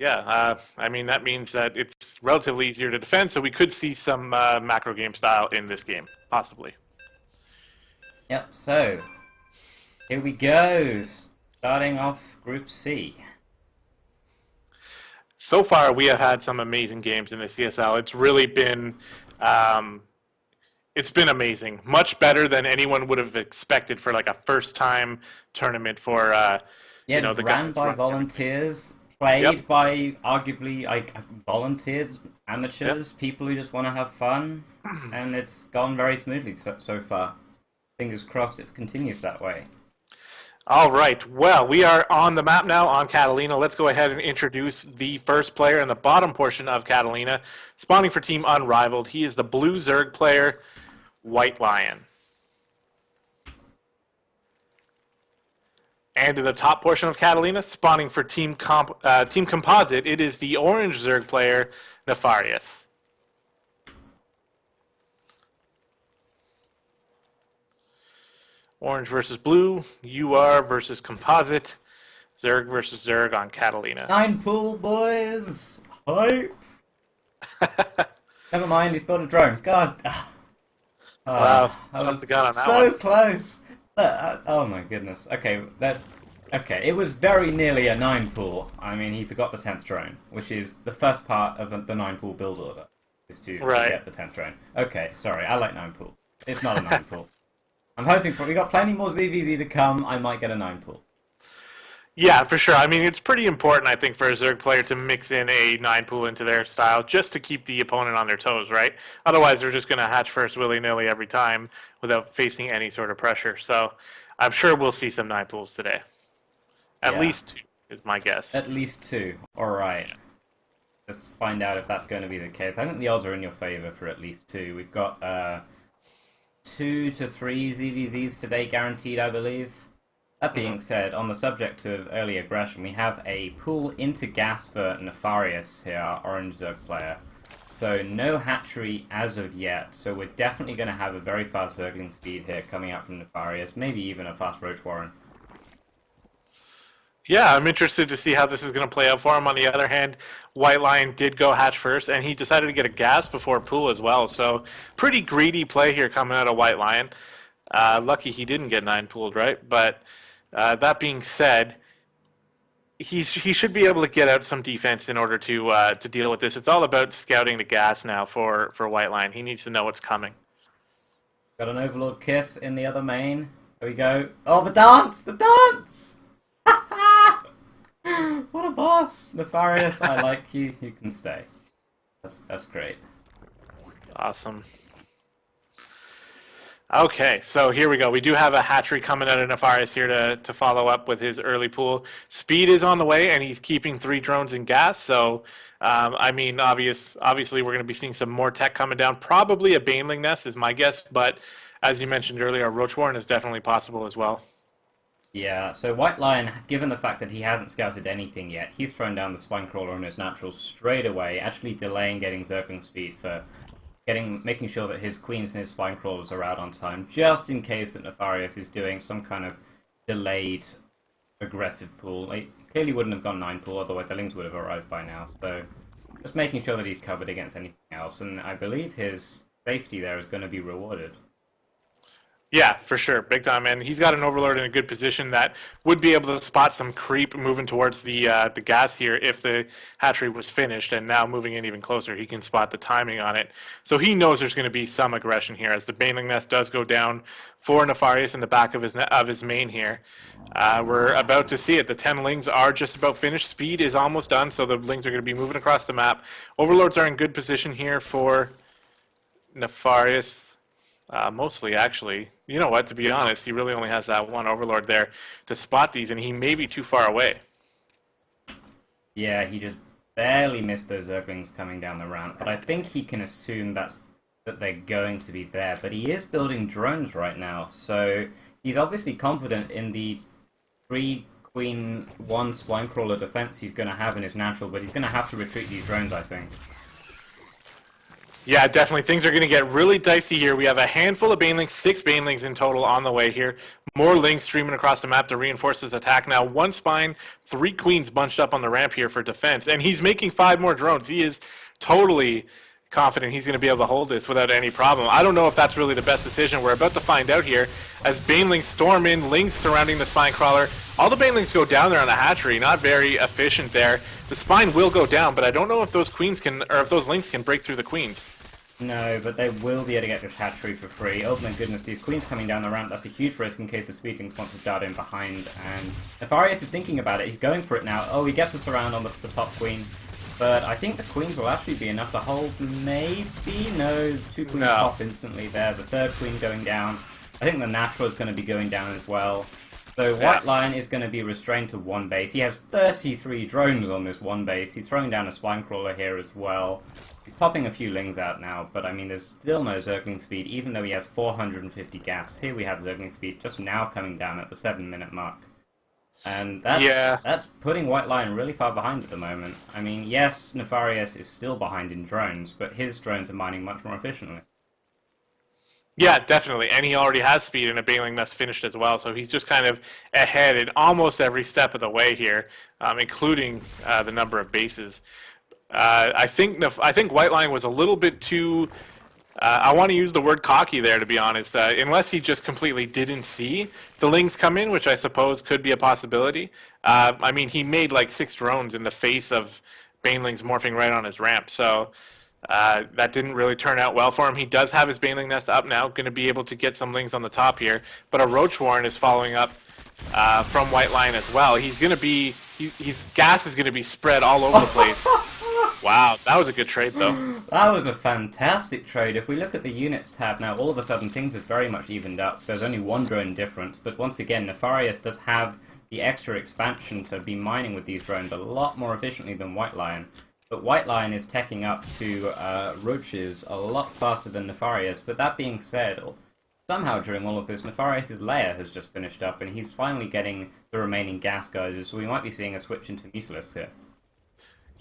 Yeah, I mean, that means that it's relatively easier to defend, so we could see some macro game style in this game, possibly. Yep, so here we go. Starting off Group C. So far, we have had some amazing games in the CSL. Um, it's been amazing, much better than anyone would have expected for like a first time tournament for Yeah, the ran guys by running everything. volunteers, Yep, played by arguably like volunteers, yep. amateurs, people who just want to have fun, and it's gone very smoothly so far. Fingers crossed it continues that way. All right. Well, we are on the map now on Catalina. Let's go ahead and introduce the first player in the bottom portion of Catalina, spawning for Team Unrivaled. He is the blue Zerg player, White Lion. And in the top portion of Catalina, spawning for Team Composite, it is the orange Zerg player, Nefarious. Orange versus blue, UR versus Composite, Zerg versus Zerg on Catalina. 9 pool, boys! Hype! Never mind, he's built a drone. God. Wow, I jumped was the gun on that so one. close. Oh my goodness. Okay, okay. It was very nearly a 9 pool. I mean, he forgot the 10th drone, which is the first part of the 9 pool build order, is to Right. get the 10th drone. Okay, sorry, I like 9 pool. It's not a 9 pool. I'm hoping for. We got plenty more ZVZ to come. I might get a 9 pool. Yeah, for sure. I mean, it's pretty important, I think, for a Zerg player to mix in a 9 pool into their style just to keep the opponent on their toes, right? Otherwise, they're just going to hatch first willy-nilly every time without facing any sort of pressure. So I'm sure we'll see some 9 pools today. At Yeah, least two is my guess. at least 2. All right. Let's find out if that's going to be the case. I think the odds are in your favor for at least 2. We've got 2 to 3 ZVZs today guaranteed, I believe. That being Mhm. said, on the subject of early aggression, we have a pull into gas for Nefarious here, our orange Zerg player. So no hatchery as of yet, so we're definitely going to have a very fast Zergling speed here coming out from Nefarious, maybe even a fast Roach Warren. Yeah, I'm interested to see how this is going to play out for him. On the other hand, White Lion did go hatch first, and he decided to get a gas before pool as well. So pretty greedy play here coming out of White Lion. Lucky he didn't get 9 pooled, right? But that being said, he should be able to get out some defense in order to deal with this. It's all about scouting the gas now for White Lion. He needs to know what's coming. Got an Overlord Kiss in the other main. There we go. Oh, the dance! The dance! What a boss! Nefarious, I like you. You can stay. That's great. Awesome. Okay, so here we go. We do have a hatchery coming out of Nefarious here to follow up with his early pool. Speed is on the way, and he's keeping 3 drones in gas. So, I mean, obviously, we're going to be seeing some more tech coming down. Probably a Baneling nest is my guess, but as you mentioned earlier, a Roach Warren is definitely possible as well. Yeah, so White Lion, given the fact that he hasn't scouted anything yet, he's thrown down the Spine Crawler on his natural straight away, actually delaying getting Zergling speed for making sure that his queens and his spine crawlers are out on time, just in case that Nefarious is doing some kind of delayed aggressive pull. He clearly wouldn't have gone 9 pool, otherwise the Lings would have arrived by now. So just making sure that he's covered against anything else, and I believe his safety there is going to be rewarded. Yeah, for sure, big time. And he's got an Overlord in a good position that would be able to spot some creep moving towards the gas here if the hatchery was finished. And now moving in even closer, he can spot the timing on it. So he knows there's going to be some aggression here as the Baneling Nest does go down for Nefarious in the back of his main here. We're about to see it. The 10 Lings are just about finished. Speed is almost done, so the Lings are going to be moving across the map. Overlords are in good position here for Nefarious. Mostly, actually. You know what? To be honest, he really only has that one Overlord there to spot these, and he may be too far away. Yeah, he just barely missed those Zerglings coming down the ramp, but I think he can assume that they're going to be there. But he is building drones right now, so he's obviously confident in the 3 Queen 1 Spine Crawler defense he's going to have in his natural, but he's going to have to retreat these drones, I think. Yeah, definitely. Things are going to get really dicey here. We have a handful of banelings, 6 banelings in total on the way here. More lings streaming across the map to reinforce his attack. Now, 1 spine, 3 queens bunched up on the ramp here for defense. And he's making 5 more drones. He is totally confident he's going to be able to hold this without any problem. I don't know if that's really the best decision. We're about to find out here as banelings storm in, lings surrounding the spine crawler. All the banelings go down there on the hatchery. Not very efficient there. The spine will go down, but I don't know if those queens can, or if those lings can break through the queens. No, but they will be able to get this hatchery for free. Oh my goodness, these queens coming down the ramp, that's a huge risk in case the Speedlings want to dart in behind. And Nefarious is thinking about it, he's going for it now. Oh, he gets us around on the top queen. But I think the queens will actually be enough to hold, maybe? No, 2 queens pop instantly there. The 3rd queen going down. I think the natural is going to be going down as well. So White Lion is going to be restrained to 1 base. He has 33 drones on this 1 base. He's throwing down a spine crawler here as well. He's popping a few lings out now, but I mean, there's still no Zergling speed, even though he has 450 gas. Here we have Zergling speed just now coming down at the 7-minute mark. And that's putting White Lion really far behind at the moment. I mean, yes, Nefarious is still behind in drones, but his drones are mining much more efficiently. Yeah, definitely. And he already has speed and a baneling that's finished as well. So he's just kind of ahead in almost every step of the way here, including the number of bases. I think White Lion was a little bit too. I want to use the word cocky there, to be honest. Unless he just completely didn't see the lings come in, which I suppose could be a possibility. I mean, he made like 6 drones in the face of banelings morphing right on his ramp. So that didn't really turn out well for him. He does have his baneling nest up now, going to be able to get some lings on the top here. But a Roach Warren is following up from White Lion as well. He's going to be, his gas is going to be spread all over the place. Wow, that was a good trade, though. That was a fantastic trade. If we look at the units tab now, all of a sudden things have very much evened up. There's only 1 drone difference, but once again, Nefarious does have the extra expansion to be mining with these drones a lot more efficiently than White Lion. But White Lion is teching up to Roaches a lot faster than Nefarious. But that being said, somehow during all of this, Nefarious' lair has just finished up, and he's finally getting the remaining gas geysers, so we might be seeing a switch into Mutalisk here.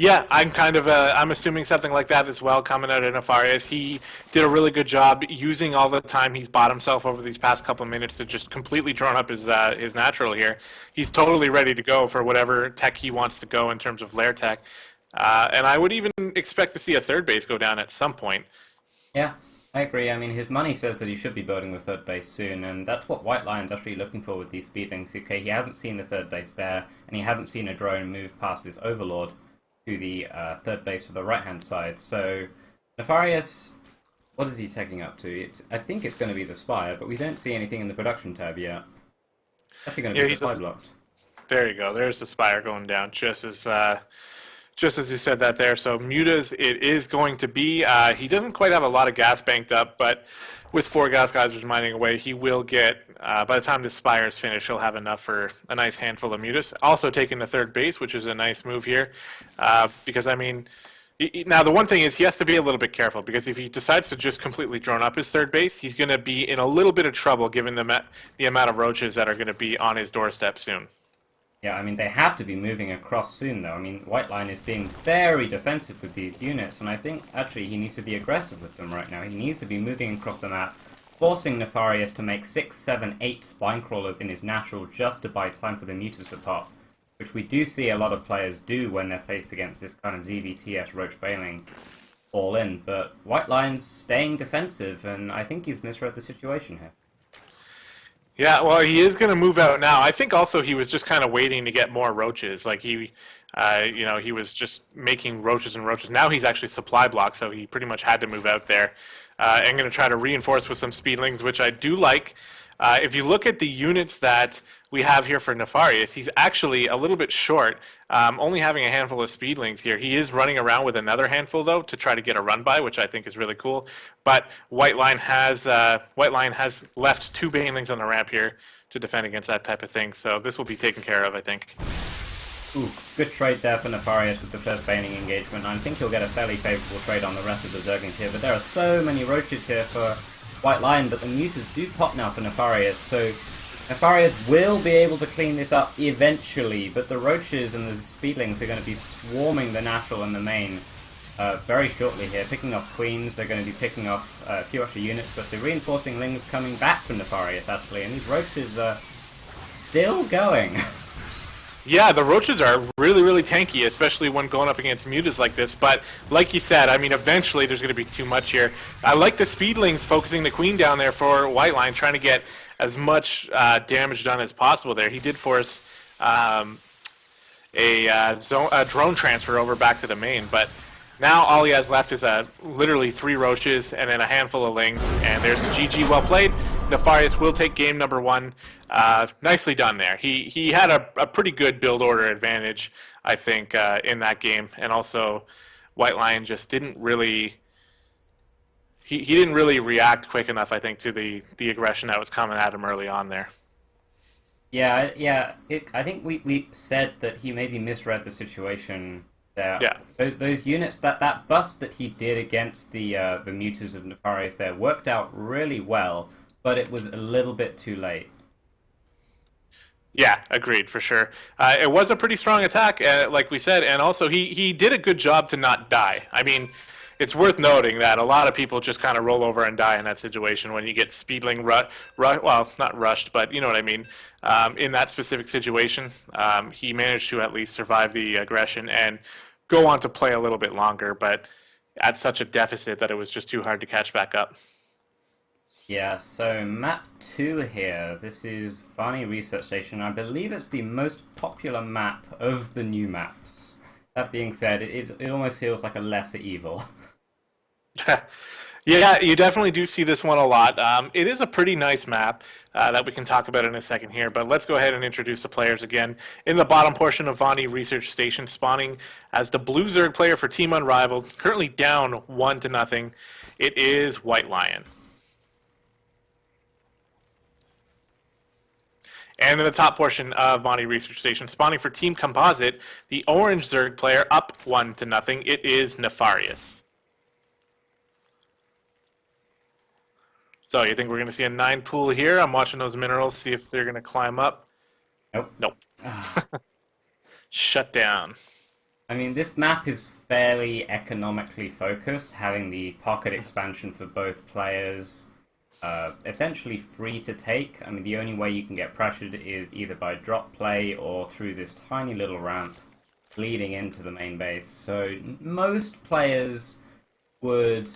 Yeah, I'm assuming something like that as well coming out of Nefarious. He did a really good job using all the time he's bought himself over these past couple of minutes to just completely drone up his natural here. He's totally ready to go for whatever tech he wants to go in terms of lair tech. And I would even expect to see a 3rd base go down at some point. Yeah, I agree. I mean, his money says that he should be building the 3rd base soon, and that's what White Lion's actually looking for with these Speedlings. Okay, he hasn't seen the 3rd base there, and he hasn't seen a drone move past this Overlord to the 3rd base to the right-hand side. So, Nefarious, what is he taking up to? I think it's going to be the Spire, but we don't see anything in the production tab yet. It's actually going to be supply blocked. There you go. There's the Spire going down, just as you said that there. So Mutas, it is going to be. He doesn't quite have a lot of gas banked up, but with 4 gas geysers mining away, he will get, by the time the Spire is finished, he'll have enough for a nice handful of Mutas. Also taking the 3rd base, which is a nice move here, because, I mean, now the one thing is he has to be a little bit careful, because if he decides to just completely drone up his 3rd base, he's going to be in a little bit of trouble given the amount of roaches that are going to be on his doorstep soon. Yeah, I mean, they have to be moving across soon, though. I mean, White Lion is being very defensive with these units, and I think, actually, he needs to be aggressive with them right now. He needs to be moving across the map, forcing Nefarious to make 6, 7, 8 spine crawlers in his natural just to buy time for the Mutas to pop, which we do see a lot of players do when they're faced against this kind of ZVTS Roach Baneling all in, but White Lion's staying defensive, and I think he's misread the situation here. Yeah, well, he is going to move out now. I think also he was just kind of waiting to get more roaches. Like he was just making roaches and roaches. Now he's actually supply blocked, so he pretty much had to move out there. I'm going to try to reinforce with some speedlings, which I do like. If you look at the units that we have here for Nefarious, he's actually a little bit short, only having a handful of speedlings here. He is running around with another handful, though, to try to get a run by, which I think is really cool. But White Lion has left 2 banelings on the ramp here to defend against that type of thing, so this will be taken care of, I think. Ooh, good trade there for Nefarious with the first baning engagement. I think he'll get a fairly favourable trade on the rest of the Zerglings here, but there are so many roaches here for White Lion, but the Muses do pop now for Nefarious, so Nefarious will be able to clean this up eventually, but the roaches and the speedlings are going to be swarming the natural and the main. very shortly here, picking off Queens. They're going to be picking off a few extra units, but the reinforcing Lings coming back from Nefarious, actually, and these Roaches are still going. Yeah, the roaches are really, really tanky, especially when going up against mutas like this. But like you said, I mean, eventually there's going to be too much here. I like the speedlings focusing the queen down there for White Line, trying to get as much damage done as possible there. He did force a drone transfer over back to the main, but now all he has left is literally 3 roaches and then a handful of lings, and there's a GG. Well played. Nefarious will take game number 1. Nicely done there. He had a pretty good build order advantage, I think, in that game, and also White Lion just didn't really. He didn't really react quick enough, I think, to the aggression that was coming at him early on there. Yeah, yeah. I think we said that he maybe misread the situation there. Yeah. Those units, that bust that he did against the mutas of Nefarious there worked out really well, but it was a little bit too late. Yeah, agreed, for sure. It was a pretty strong attack, like we said, and also he did a good job to not die. I mean, it's worth noting that a lot of people just kind of roll over and die in that situation when you get speedling, well, not rushed, but you know what I mean. In that specific situation, he managed to at least survive the aggression and go on to play a little bit longer, but at such a deficit that it was just too hard to catch back up. Yeah, so map 2 here. This is Varney Research Station. I believe it's the most popular map of the new maps. That being said, it almost feels like a lesser evil. Yeah, you definitely do see this one a lot. It is a pretty nice map that we can talk about in a second here, but let's go ahead and introduce the players again. In the bottom portion of Vonnie Research Station, spawning as the Blue Zerg player for Team Unrivaled, currently down 1-0. It is White Lion. And in the top portion of Vonnie Research Station, spawning for Team Composite, the Orange Zerg player up 1-0. It is Nefarious. So you think we're going to see a 9 pool here? I'm watching those minerals, see if they're going to climb up. Nope. Nope. Shut down. I mean, this map is fairly economically focused, having the pocket expansion for both players. Essentially free to take. I mean, the only way you can get pressured is either by drop play or through this tiny little ramp leading into the main base. So most players would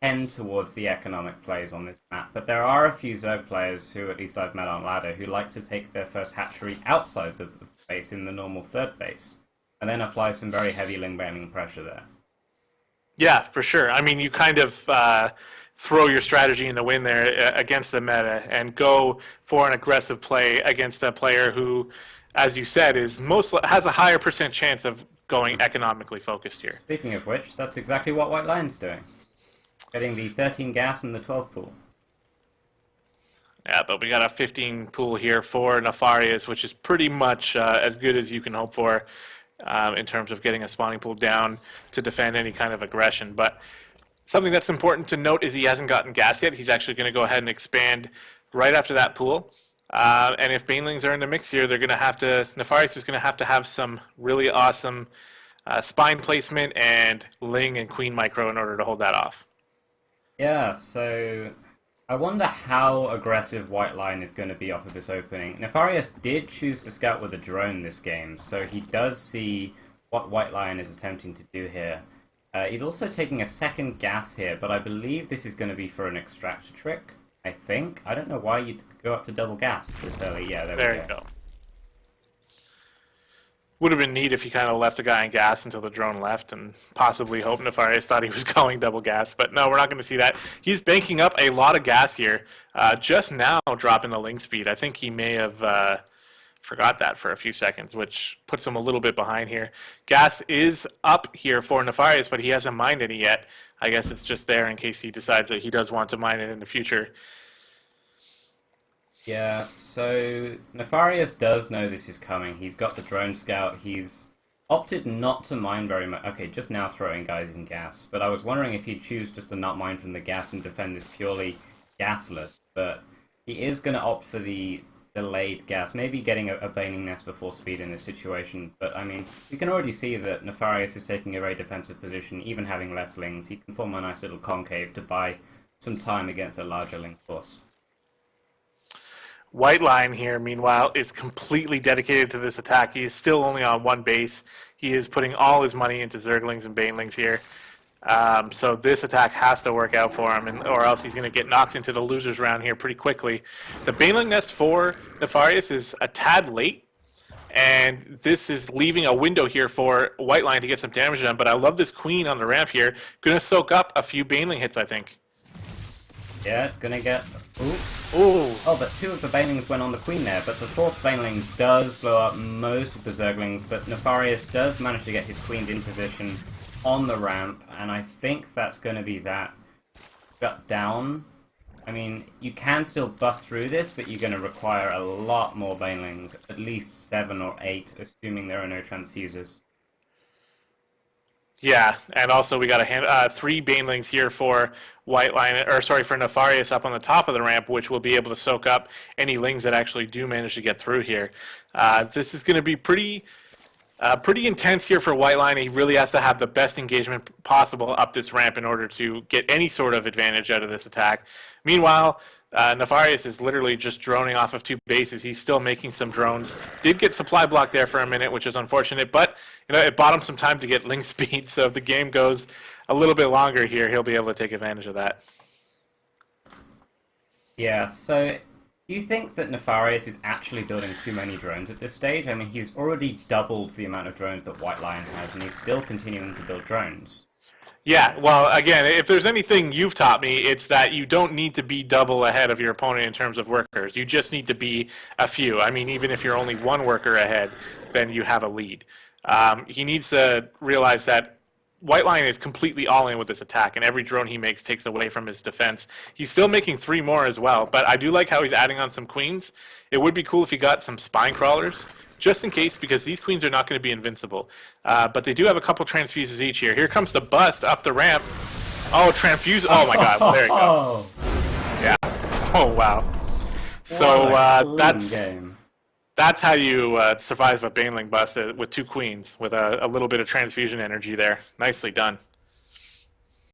tend towards the economic plays on this map, but there are a few Zerg players who, at least I've met on ladder, who like to take their first hatchery outside the base in the normal third base, and then apply some very heavy ling bailing pressure there. Yeah, for sure. I mean, you kind of throw your strategy in the wind there against the meta and go for an aggressive play against a player who, as you said, has a higher % chance of going economically focused here. Speaking of which, that's exactly what White Lion's doing. Getting the 13 gas and the 12 pool. Yeah, but we got a 15 pool here for Nefarious, which is pretty much as good as you can hope for in terms of getting a spawning pool down to defend any kind of aggression. But something that's important to note is he hasn't gotten gas yet. He's actually going to go ahead and expand right after that pool. And if Banelings are in the mix here, they're going to have to. Nefarious is going to have some really awesome spine placement and Ling and Queen micro in order to hold that off. Yeah, so I wonder how aggressive White Lion is going to be off of this opening. Nefarious did choose to scout with a drone this game, so he does see what White Lion is attempting to do here. He's also taking a second gas here, but I believe this is going to be for an extractor trick, I think. I don't know why you'd go up to double gas this early. Yeah, there we go. Would have been neat if he kind of left the guy in gas until the drone left and possibly hope Nefarious thought he was going double gas. But no, we're not going to see that. He's banking up a lot of gas here, just now dropping the link speed. I think he may have forgot that for a few seconds, which puts him a little bit behind here. Gas is up here for Nefarious, but he hasn't mined any yet. I guess it's just there in case he decides that he does want to mine it in the future. Yeah, so Nefarious does know this is coming. He's got the drone scout. He's opted not to mine very much. Okay, just now throwing guys in gas. But I was wondering if he'd choose just to not mine from the gas and defend this purely gasless. But he is going to opt for the delayed gas. Maybe getting a Baneling Nest before speed in this situation. But, I mean, you can already see that Nefarious is taking a very defensive position, even having less lings. He can form a nice little concave to buy some time against a larger ling force. White Line here, meanwhile, is completely dedicated to this attack. He is still only on one base. He is putting all his money into Zerglings and Banelings here. So this attack has to work out for him, or else he's going to get knocked into the losers round here pretty quickly. The Baneling Nest for Nefarious is a tad late, and this is leaving a window here for White Line to get some damage done. But I love this Queen on the ramp here. Going to soak up a few Baneling hits, I think. Yeah, it's gonna get... Ooh. Ooh. Oh, but 2 of the Banelings went on the Queen there, but the 4th Baneling does blow up most of the Zerglings, but Nefarious does manage to get his Queens in position on the ramp, and I think that's gonna be that. Shut down. I mean, you can still bust through this, but you're gonna require a lot more Banelings, at least 7 or 8, assuming there are no transfusers. Yeah, and also we got 3 Banelings here for White Line, or sorry, for Nefarious up on the top of the ramp, which will be able to soak up any lings that actually do manage to get through here. This is going to be pretty intense here for White Line. He really has to have the best engagement possible up this ramp in order to get any sort of advantage out of this attack. Meanwhile, Nefarious is literally just droning off of 2 bases. He's still making some drones. Did get supply block there for a minute, which is unfortunate, but it bought him some time to get link speed. So if the game goes a little bit longer here, he'll be able to take advantage of that. Yeah, so do you think that Nefarious is actually building too many drones at this stage? I mean, he's already doubled the amount of drones that White Lion has, and he's still continuing to build drones. Yeah, well, again, if there's anything you've taught me, it's that you don't need to be double ahead of your opponent in terms of workers. You just need to be a few. I mean, even if you're only 1 worker ahead, then you have a lead. He needs to realize that White Lion is completely all in with this attack, and every drone he makes takes away from his defense. He's still making 3 more as well, but I do like how he's adding on some queens. It would be cool if he got some spine crawlers, just in case, because these queens are not going to be invincible. But they do have a couple transfuses each here. Here comes the bust up the ramp. Oh, transfuse. Oh my god, well, there you go. Yeah. Oh, wow. So that's how you survive a Baneling bust with 2 queens with a little bit of transfusion energy there. Nicely done.